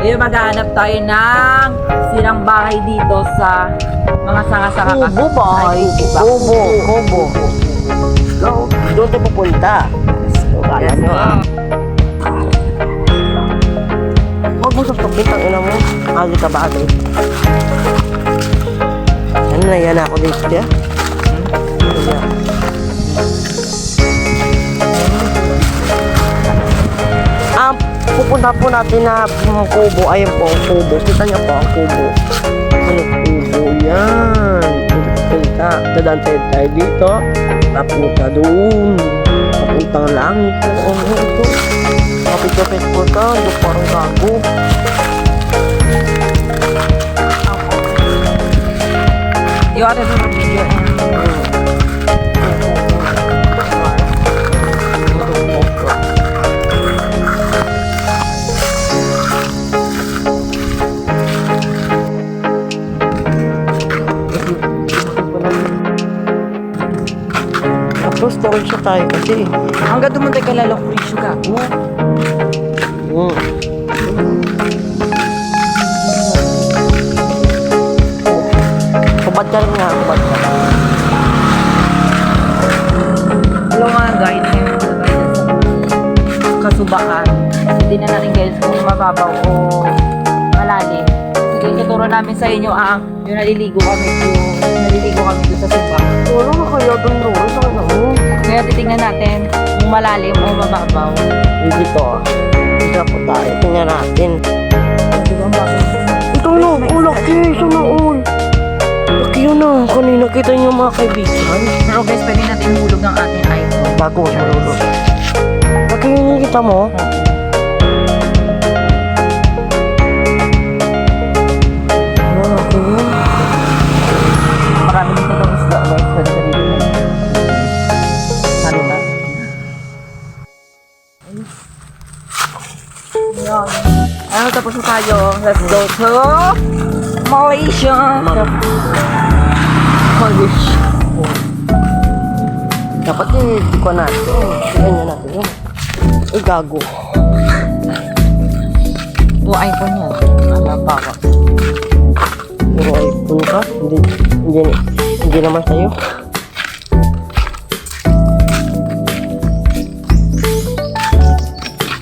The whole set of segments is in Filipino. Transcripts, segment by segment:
Ngayon maghahanap tayo ng silang bahay dito sa mga sanga-sanga. Kubo ba? Kubo. Doon tayo pupunta. So, kala nyo Huwag mo susupit ang ina mo. Agi ka ba ate? Yan ako dito ya. Pupunta po natin na kubo. Ayun po ang kubo. Kita niyo po ang kubo. Ano kubo? Yan. Kita. Dadaan tayo dito. Papunta doon. Papuntang langit po. Ano ito? Kapit-kapit po ito. Ito parang gago. You are the video and Tapos storage siya tayo kasi. hanggang dumunta kay Lalo Kurisyo ka. Kubad ka rin nga, kubad ka. Hello mga guys, ngayon po tayo sa Kasubakan. Hindi na natin guys kung mababaw o malalim. Sige, ituturo namin sa inyo yung naliligo kami doon sa suba. Wala na kaya doon doon. Saan na mo? Kaya titingnan natin kung malalim o mababaw. Dito. Dito po tayo. Tingnan natin. Diba ang bakit? Ito na. Laki. Ito na. Laki yun na. Kanina kita niyo mga kaibigan. Pero guys, pwede natin hulog ng ating iPhone. Bago marulog. Laki yun yung kita mo. Laki yun. Marami dito ng isda guys. Pwede sa dito. Ano ba? Ayan. Ano, tapos na tayo. Let's go to Malaysia. Malaysia. Dapat hindi ko natin. Tingnan nyo natin yun. Ay, gago. Yung iPhone niya. Ano pa ako? Pero iPhone ka? Hindi naman sa'yo.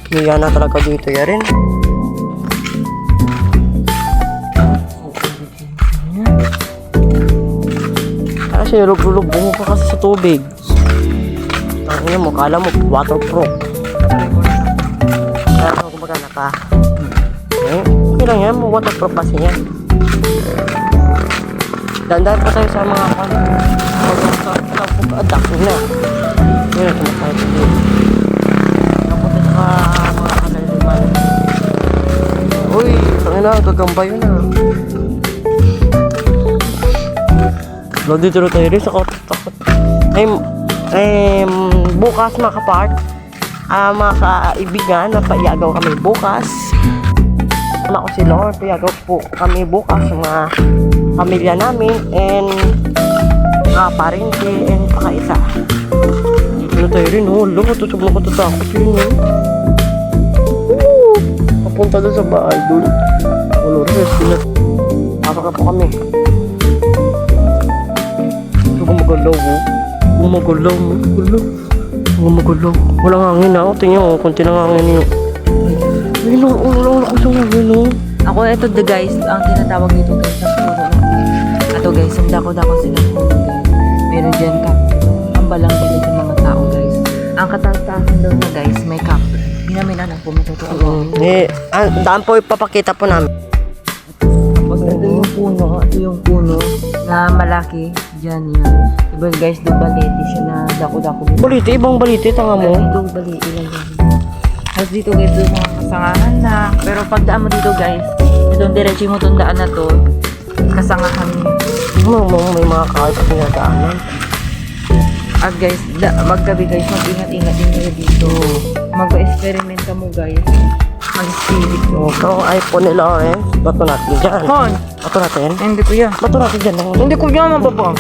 Hiya na talaga dito yarin. Kasi lulog-lulog mo pa kasi sa tubig. Tangina mo, kala mo waterproof. Kaya ako kumbaga okay lang yan, waterproof kasi yan. Dandaan pa tayo sa mga pag-adapt na. Yun, kumakain tayo. Napunta sa mga kanaliman. Uy, tangina, gagamba yun ah. Dito tayo rin sa takot. Bukas mga kapart, mga kaibigan, napaiagaw kami bukas. Ako si Lord, paiagaw po kami bukas sa mga pamilya namin and mga parente and pakaisa. Dito tayo rin, tutog na katatakot yun papunta doon sa bahay doon. Rest na. Kapaka po kami. Gumagalaw. Walang hangin na. Tingnan mo, konti lang hangin yun. Ayun o, walang lakas ang hangin o. Ako, ito the guys, ang tinatawag dito guys sa puro. Ito guys, ang dako-dako sila po guys. Meron dyan cup. Ang balang dito sa mga tao guys. Ang katatasan daw na guys, may cup. Hindi namin alam kung matuturo. Daan po ipapakita po namin. Tapos ito yung puno na malaki. Diyan yan. Diba guys, doon balete siya na dako-dako. Ibang balite, tanga mo. Dito balete lang yan. Tapos dito guys, doon mga kasangahan na. Pero pagdaan mo dito guys, itong diretso mo itong daan na to, kasangahan mo. May mga kahit at pinagdaanan. At guys, maggabi guys, mag-ingat-ingat din kayo dito. Mag-experiment ka mo guys. Mag-spirit. Ito, iPhone nila bato natin dyan. Hon! Bato natin? Hindi ko yan. Bato natin dyan. Hindi ko yan, mababa.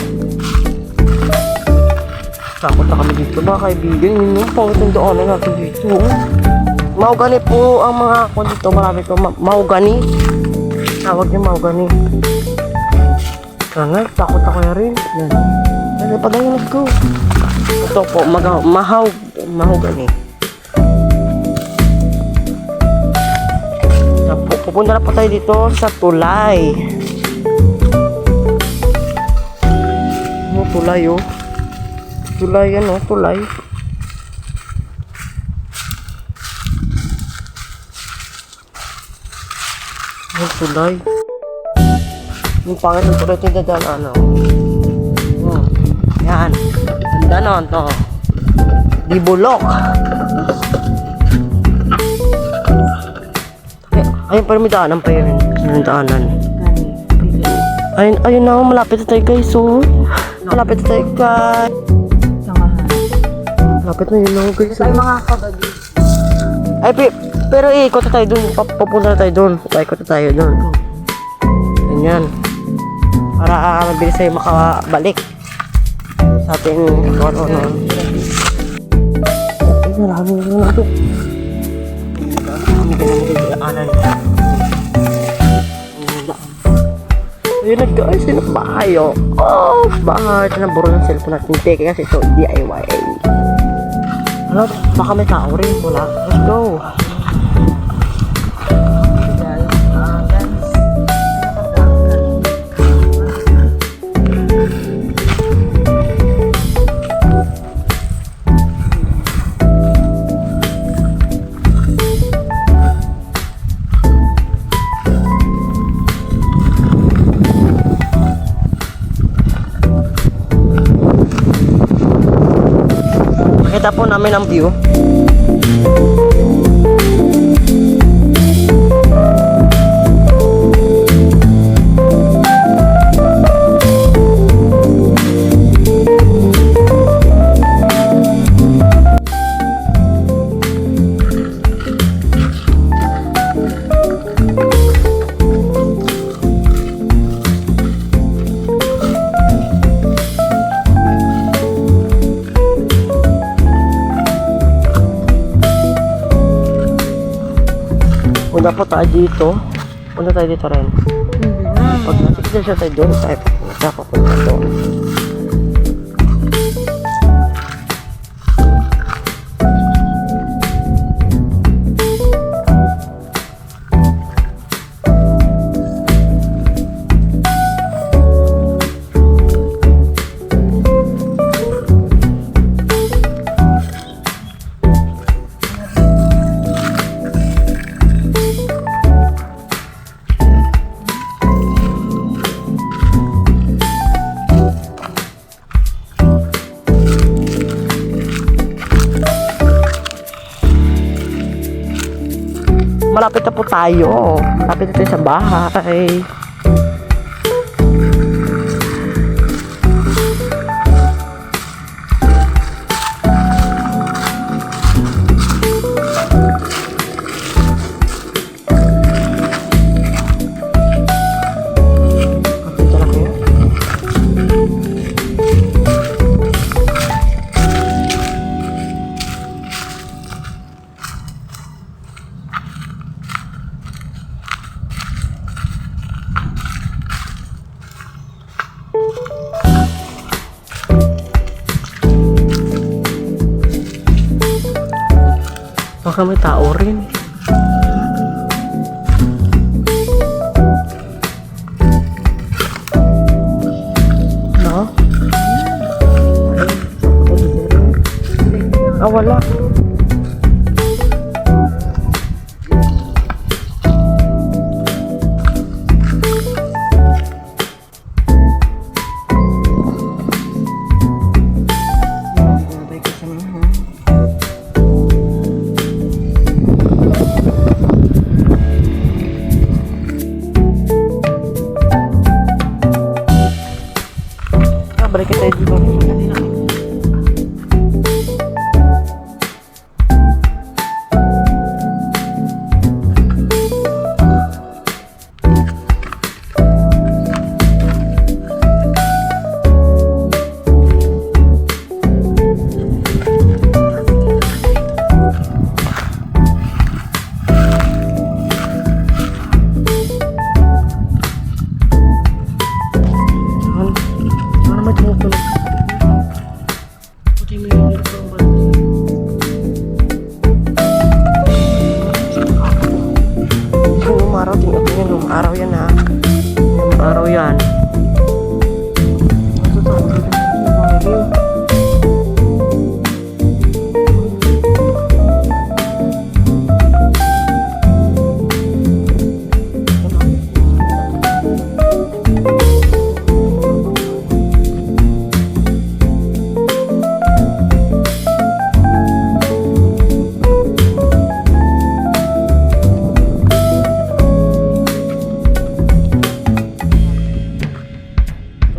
Takot na kami dito mga kaibigan. Yun yung pangitong daanan natin dito. Mahogani po ang mga ako dito. Marami po mahogani. Tawag niyo mahogani. Kaya takot ako na rin. Yan. Ano pa tayo, let's go. Ito po, mahogani. Pupunta na po tayo dito sa tulay. Tulay oh. Tulay yan oh, tulay. Yung tulay. Yung pangit ng tulay ito dadaan ano. Yan. Ganda naman to. Di bulok. Ayun pa may daanan pa yun. Yung daanan. Ayun na, malapit na tayo guys oh. Malapit na tayo guys. Malapit na yun oh guys. Tayo mga kagabi. Ay, pero ikot na tayo dun. Papunta na tayo dun. Ikot na tayo dun. Ganyan. Para mabilis tayo makabalik. Sa ating ano. Ay, marami na ito. Ayun na guys, yun ang bahay oh. Oh, bahay. Ito na buro ng cellphone natin. Teke kasi ito, DIY. Ano, baka may tao rin. Wala. Let's go. Kita po namin ang view. Punta po tayo dito. Punta tayo dito rin. Pag nasikita siya tayo doon, tayo papunta doon. Malapit na po tayo. Malapit na tayo sa bahay. Baka may tao rin. No? Ah, wala. yan.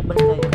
Balik tayo.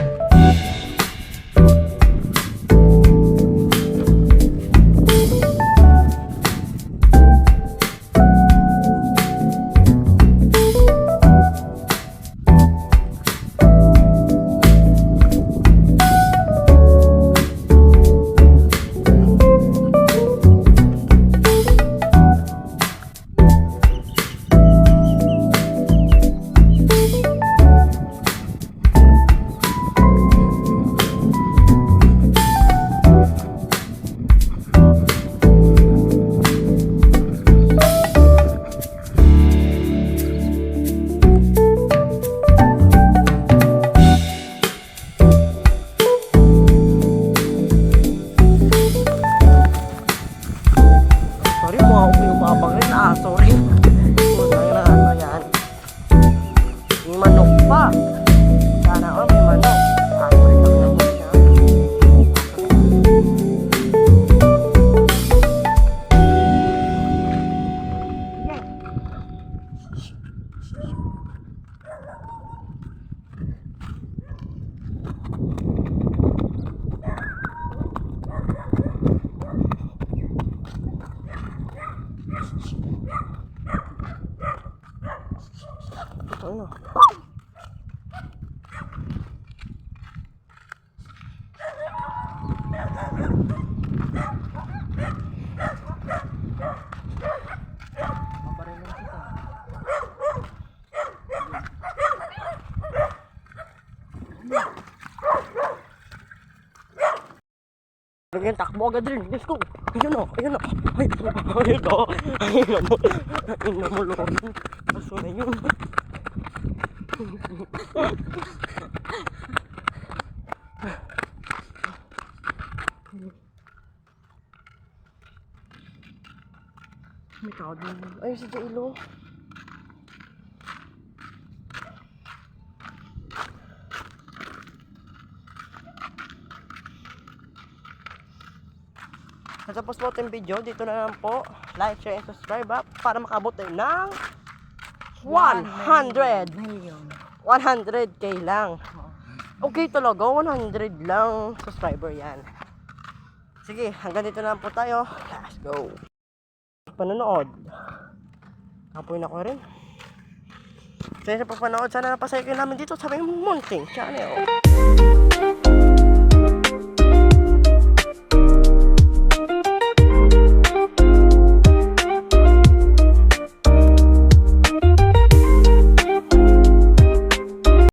Sorry, mukha ko yung mabang rin. Sorry. Kung na ano yan. May manok pa. Sana may manok. Sorry, lang naman siya. Ano? Lagyan takbo agad rin. Let's go. Ayun o. Ayun o. Ayun o. Ayun o. Ayun o. Mulong. Kaso na yun. May tao din. Ayun si Jailo. Natapos po itong video, dito na lang po. Like, share, and subscribe para makabot tayo ng 100 million. 100k lang. Okay talaga, 100 lang subscriber yan. Sige, hanggang dito na lang po tayo. Let's go. Panonood. Kapoy na ko rin. Sa panonood, sana napasaya kayo namin dito sa aming munting channel.